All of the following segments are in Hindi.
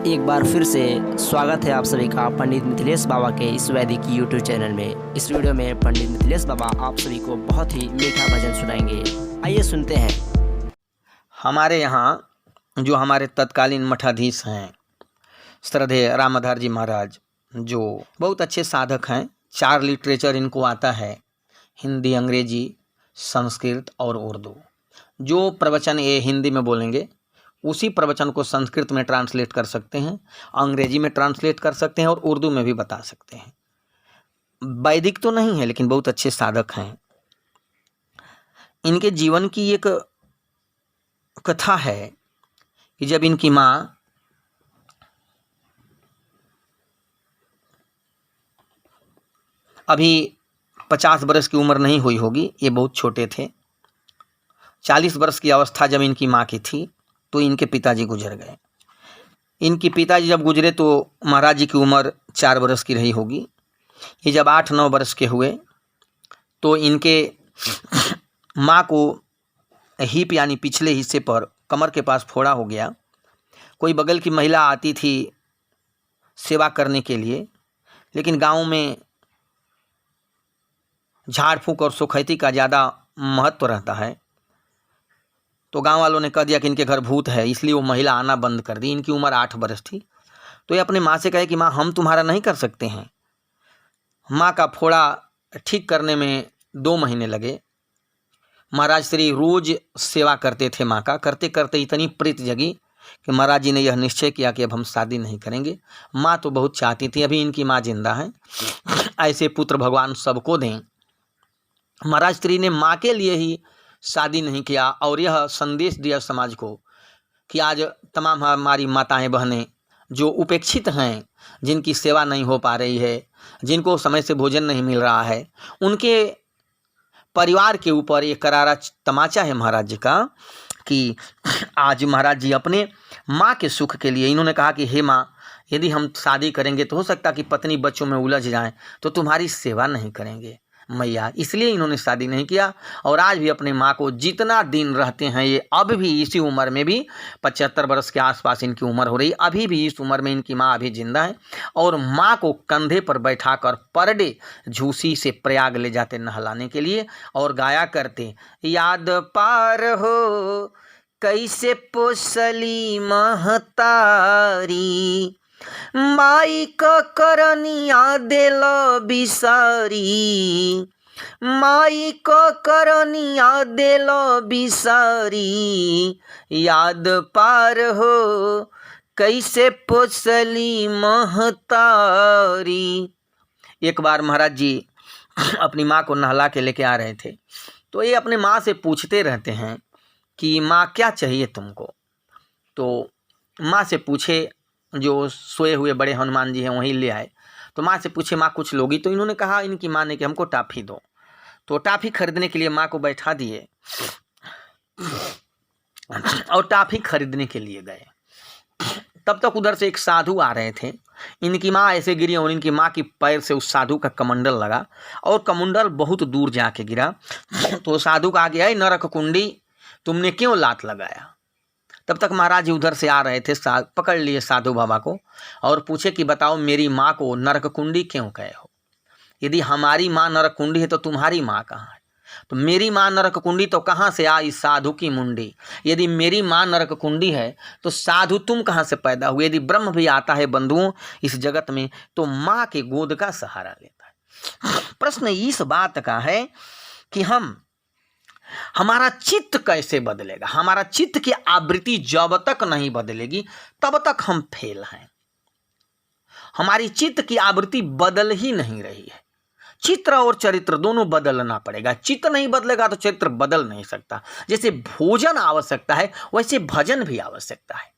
एक बार फिर से स्वागत है आप सभी का पंडित मिथिलेश बाबा के इस वैदिक यूट्यूब चैनल में। इस वीडियो में पंडित मिथिलेश बाबा आप सभी को बहुत ही मीठा भजन सुनाएंगे। आइए सुनते हैं। हमारे यहाँ जो हमारे तत्कालीन मठाधीश हैं श्रद्धेय रामाधार जी महाराज, जो बहुत अच्छे साधक हैं। 4 लिटरेचर इनको आता है, हिंदी, अंग्रेजी, संस्कृत और उर्दू। जो प्रवचन ये हिंदी में बोलेंगे उसी प्रवचन को संस्कृत में ट्रांसलेट कर सकते हैं, अंग्रेजी में ट्रांसलेट कर सकते हैं और उर्दू में भी बता सकते हैं। वैदिक तो नहीं है लेकिन बहुत अच्छे साधक हैं। इनके जीवन की एक कथा है कि जब इनकी माँ अभी 50 वर्ष की उम्र नहीं हुई होगी, ये बहुत छोटे थे। 40 वर्ष की अवस्था जब इनकी माँ की थी तो इनके पिताजी गुजर गए। इनके पिताजी जब गुजरे तो महाराज जी की उम्र 4 वर्ष की रही होगी। ये जब 8-9 वर्ष के हुए तो इनके माँ को हिप यानी पिछले हिस्से पर कमर के पास फोड़ा हो गया। कोई बगल की महिला आती थी सेवा करने के लिए, लेकिन गांव में झाड़ फूंक और सुखैती का ज़्यादा महत्व रहता है, तो गांव वालों ने कह दिया कि इनके घर भूत है, इसलिए वो महिला आना बंद कर दी। इनकी उम्र 8 वर्ष थी। तो ये अपने माँ से कहे कि माँ, हम तुम्हारा नहीं कर सकते हैं। माँ का फोड़ा ठीक करने में 2 महीने लगे। महाराज श्री रोज सेवा करते थे माँ का। करते करते इतनी प्रीत जगी कि महाराज जी ने यह निश्चय किया कि अब हम शादी नहीं करेंगे। माँ तो बहुत चाहती थी, अभी इनकी माँ जिंदा है, ऐसे पुत्र भगवान सबको दें। महाराज श्री ने माँ के लिए ही शादी नहीं किया और यह संदेश दिया समाज को कि आज तमाम हमारी माताएं बहनें जो उपेक्षित हैं, जिनकी सेवा नहीं हो पा रही है, जिनको समय से भोजन नहीं मिल रहा है, उनके परिवार के ऊपर ये करारा तमाचा है महाराज जी का कि आज महाराज जी अपने माँ के सुख के लिए इन्होंने कहा कि हे माँ, यदि हम शादी करेंगे तो हो सकता कि पत्नी बच्चों में उलझ जाएं, तो तुम्हारी सेवा नहीं करेंगे मैया। इसलिए इन्होंने शादी नहीं किया और आज भी अपने माँ को जितना दिन रहते हैं, ये अब भी इसी उम्र में भी 75 वर्ष के आसपास इनकी उम्र हो रही, अभी भी इस उम्र में इनकी माँ अभी जिंदा है और माँ को कंधे पर बैठाकर पर डे झूसी से प्रयाग ले जाते नहलाने के लिए और गाया करते, याद पार हो कैसे पोसली महतारी, माई का करनिया दिल बिसारी, माई का करनिया दिल बिसारी, याद पार हो कैसे पोसली महतारी। एक बार महाराज जी अपनी माँ को नहला के लेके आ रहे थे, तो ये अपने माँ से पूछते रहते हैं कि माँ क्या चाहिए तुमको। तो माँ से पूछे, जो सोए हुए बड़े हनुमान जी हैं वहीं ले आए, तो माँ से पूछे माँ कुछ लोगी, तो इन्होंने कहा, इनकी माँ ने कि हमको टॉफ़ी दो। तो टॉफ़ी खरीदने के लिए माँ को बैठा दिए और टॉफ़ी खरीदने के लिए गए। तब तक उधर से एक साधु आ रहे थे। इनकी माँ ऐसे गिरी और इनकी माँ की पैर से उस साधु का कमंडल लगा और कमंडल बहुत दूर जाके गिरा। तो साधु कहा कि नरक कुंडी, तुमने क्यों लात लगाया। तब तक महाराज जी उधर से आ रहे थे, पकड़ लिए साधु बाबा को और पूछे कि बताओ मेरी माँ को नरक कुंडी क्यों कहे हो। यदि हमारी माँ नरक कुंडी है तो तुम्हारी माँ कहाँ है। तो मेरी माँ नरक कुंडी तो कहाँ से आई साधु की मुंडी। यदि मेरी माँ नरक कुंडी है तो साधु तुम कहाँ से पैदा हुए। यदि ब्रह्म भी आता है बंधुओं इस जगत में तो माँ के गोद का सहारा लेता है। प्रश्न इस बात का है कि हमारा चित्त कैसे बदलेगा। हमारा चित्त की आवृत्ति जब तक नहीं बदलेगी तब तक हम फेल हैं। हमारी चित्त की आवृत्ति बदल ही नहीं रही है। चित्र और चरित्र दोनों बदलना पड़ेगा। चित्त नहीं बदलेगा तो चरित्र बदल नहीं सकता। जैसे भोजन आवश्यकता है वैसे भजन भी आवश्यकता है।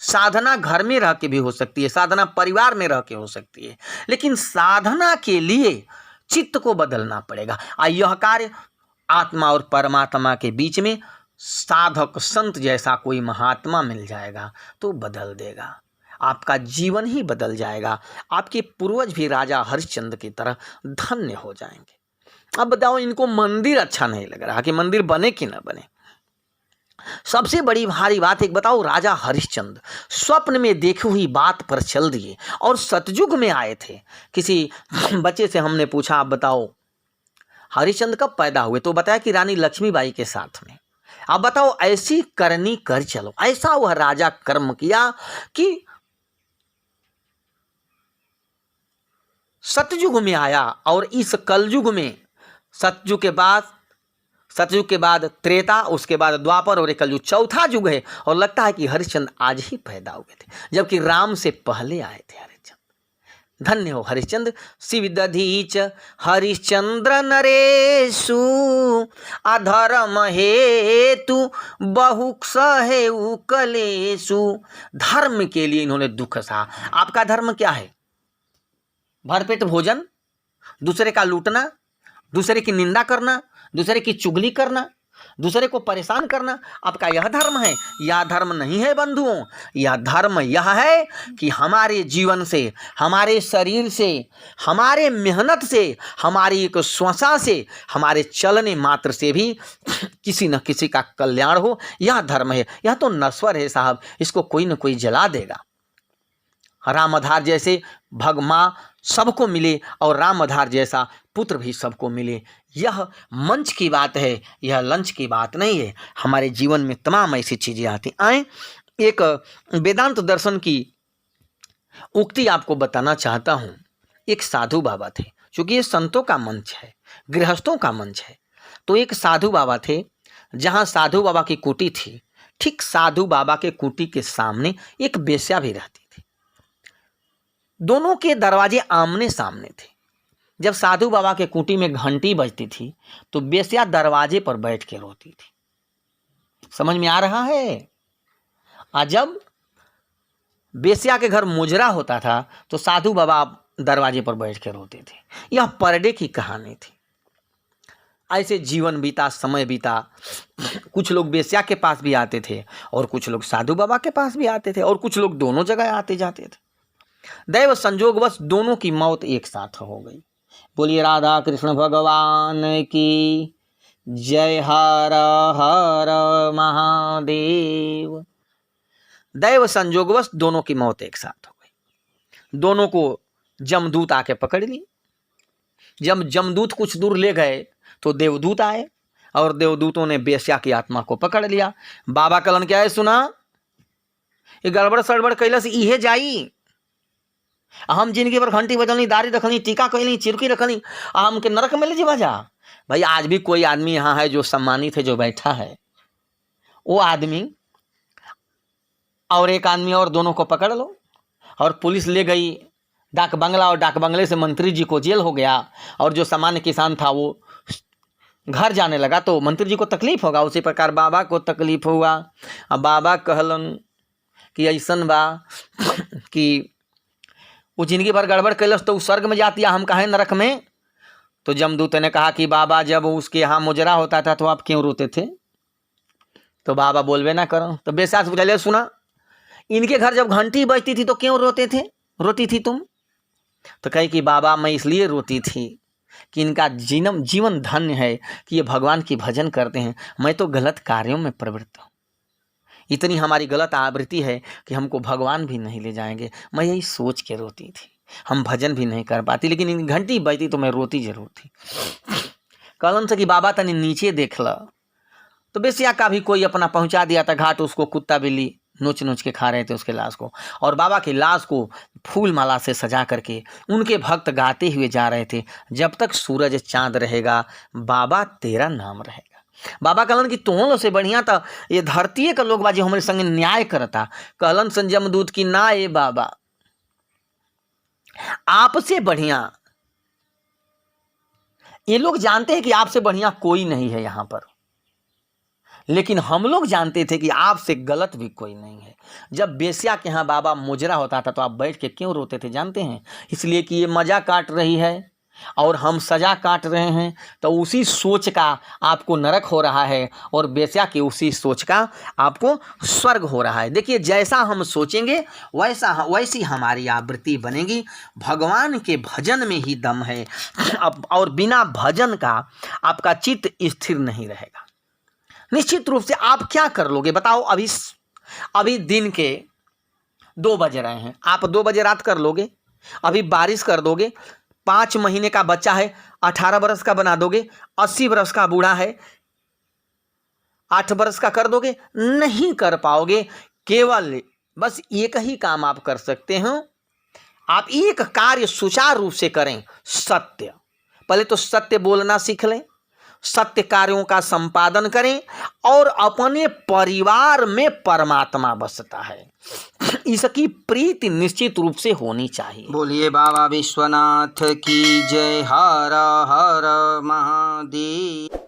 साधना घर में रह के भी हो सकती है, साधना परिवार में रह के हो सकती है, लेकिन साधना के लिए चित्त को बदलना पड़ेगा। यह कार्य आत्मा और परमात्मा के बीच में साधक संत जैसा कोई महात्मा मिल जाएगा तो बदल देगा। आपका जीवन ही बदल जाएगा। आपके पूर्वज भी राजा हरिश्चंद्र की तरह धन्य हो जाएंगे। अब बताओ, इनको मंदिर अच्छा नहीं लग रहा कि मंदिर बने कि ना बने। सबसे बड़ी भारी बात एक बताओ, राजा हरिश्चंद्र स्वप्न में देखी हुई बात पर चल दिए और सतयुग में आए थे। किसी बच्चे से हमने पूछा, आप बताओ हरिश्चंद्र कब पैदा हुए, तो बताया कि रानी लक्ष्मीबाई के साथ में। अब बताओ, ऐसी करनी कर चलो, ऐसा वह राजा कर्म किया कि सतयुग में आया। और इस कलयुग में सतयुग के बाद त्रेता, उसके बाद द्वापर और एक कलयुग, चौथा युग है। और लगता है कि हरिश्चंद्र आज ही पैदा हुए थे, जबकि राम से पहले आए थे हरिश्चंद्र। धन्य हो हरिश्चंद्र। शिव दधीच हरिश्चंद्र नरेशु, अधर्म हेतु बहु सहेउ कलेशु। धर्म के लिए इन्होंने दुख सहा। आपका धर्म क्या है? भरपेट भोजन, दूसरे का लूटना, दूसरे की निंदा करना, दूसरे की चुगली करना, दूसरे को परेशान करना, आपका यह धर्म है? यह धर्म नहीं है बंधुओं। यह धर्म यह है कि हमारे जीवन से, हमारे शरीर से, हमारे मेहनत से, हमारी एक श्वसा से, हमारे चलने मात्र से भी किसी न किसी का कल्याण हो, यह धर्म है। यह तो नश्वर है साहब, इसको कोई न कोई जला देगा। रामधार जैसे भगमां सबको मिले और रामधार जैसा पुत्र भी सबको मिले। यह मंच की बात है, यह लंच की बात नहीं है। हमारे जीवन में तमाम ऐसी चीजें आती। आए एक वेदांत दर्शन की उक्ति आपको बताना चाहता हूँ। एक साधु बाबा थे, क्योंकि ये संतों का मंच है, गृहस्थों का मंच है। तो एक साधु बाबा थे, जहाँ साधु बाबा की कुटी थी, ठीक साधु बाबा के कुटी के सामने एक वेश्या भी रहती थी। दोनों के दरवाजे आमने सामने थे। जब साधु बाबा के कुटी में घंटी बजती थी तो वेश्या दरवाजे पर बैठ के रोती थी। समझ में आ रहा है? जब वेश्या के घर मुजरा होता था तो साधु बाबा दरवाजे पर बैठ के रोते थे। यह परडे की कहानी थी। ऐसे जीवन बीता, समय बीता। कुछ लोग वेश्या के पास भी आते थे और कुछ लोग साधु बाबा के पास भी आते थे और कुछ लोग दोनों जगह आते जाते थे। दैव संजोगवश दोनों की मौत एक साथ हो गई। बोलिए राधा कृष्ण भगवान की जय। हर हर महादेव। दैव संजोगवश दोनों की मौत एक साथ हो गई। दोनों को जमदूत आके पकड़ ली। जब जमदूत कुछ दूर ले गए तो देवदूत आए और देवदूतों ने वेश्या की आत्मा को पकड़ लिया। बाबा कलन क्या है सुना, ये गड़बड़ सड़बड़ कैला से इहे जाई। हम जिंदगी पर घंटी बजलनी, दाढ़ी रखनी, टीका कैली, चिरकी रखनी, हम के नरक में ले जीवा जा। भाई आज भी कोई आदमी यहाँ है जो सम्मानित है, जो बैठा है, वो आदमी और एक आदमी और दोनों को पकड़ लो। और पुलिस ले गई डाक बंगला और डाक बंगले से मंत्री जी को जेल हो गया। और जो सामान्य किसान था वो घर जाने लगा तो मंत्री जी को तकलीफ होगा। उसी प्रकार बाबा को तकलीफ हुआ। अब बाबा कहलन कि ऐसन बा कि वो जिंदगी भर गड़बड़ कैलस तो स्वर्ग में जाती है, हम कहें नरक में। तो जमदूत ने कहा कि बाबा जब उसके यहाँ मुजरा होता था तो आप क्यों रोते थे? तो बाबा बोलबे ना करो। तो बेसा से पूछा, सुना इनके घर जब घंटी बजती थी तो क्यों रोती थी तुम? तो कही कि बाबा मैं इसलिए रोती थी कि इनका जीवन धन्य है कि ये भगवान की भजन करते हैं, मैं तो गलत कार्यों में प्रवृत्त हूँ। इतनी हमारी गलत आवृत्ति है कि हमको भगवान भी नहीं ले जाएंगे। मैं यही सोच के रोती थी, हम भजन भी नहीं कर पाती, लेकिन इन घंटी बजती तो मैं रोती जरूर थी। कहलन से कि बाबा तनी नीचे देख ला। तो बेसिया का भी कोई अपना पहुंचा दिया था घाट, उसको कुत्ता बिल्ली नोच नोच के खा रहे थे उसके लाश को। और बाबा की लाश को फूल माला से सजा करके उनके भक्त गाते हुए जा रहे थे, जब तक सूरज चांद रहेगा बाबा तेरा नाम रहेगा। बाबा कहलन कि तोहन से बढ़िया था ये धरती का लोग बाजी हमारे संग न्याय करता। कहलन संजम दूत की ना ये बाबा आपसे बढ़िया, ये लोग जानते हैं कि आपसे बढ़िया कोई नहीं है यहाँ पर, लेकिन हम लोग जानते थे कि आपसे गलत भी कोई नहीं है। जब बेस्या के यहाँ बाबा मुजरा होता था तो आप बैठ के क्यों रोते थे जानते हैं? इसलिए कि ये मजा काट रही है और हम सजा काट रहे हैं। तो उसी सोच का आपको नरक हो रहा है और बेस्या की उसी सोच का आपको स्वर्ग हो रहा है। देखिए जैसा हम सोचेंगे वैसी हमारी आवृत्ति बनेगी। भगवान के भजन में ही दम है और बिना भजन का आपका चित्त स्थिर नहीं रहेगा। निश्चित रूप से आप क्या कर लोगे बताओ। अभी दिन के 2 बज रहे हैं, आप 2 बजे रात कर लोगे? अभी बारिश कर दोगे? 5 महीने का बच्चा है 18 बरस का बना दोगे? 80 बरस का बूढ़ा है 8 बरस का कर दोगे? नहीं कर पाओगे। केवल बस एक ही काम आप कर सकते हो, आप एक कार्य सुचारू रूप से करें, सत्य। पहले तो सत्य बोलना सीख लें, सत्य कार्यों का संपादन करें, और अपने परिवार में परमात्मा बसता है, इसकी प्रीति निश्चित रूप से होनी चाहिए। बोलिए बाबा विश्वनाथ की जय। हर हर महादेव।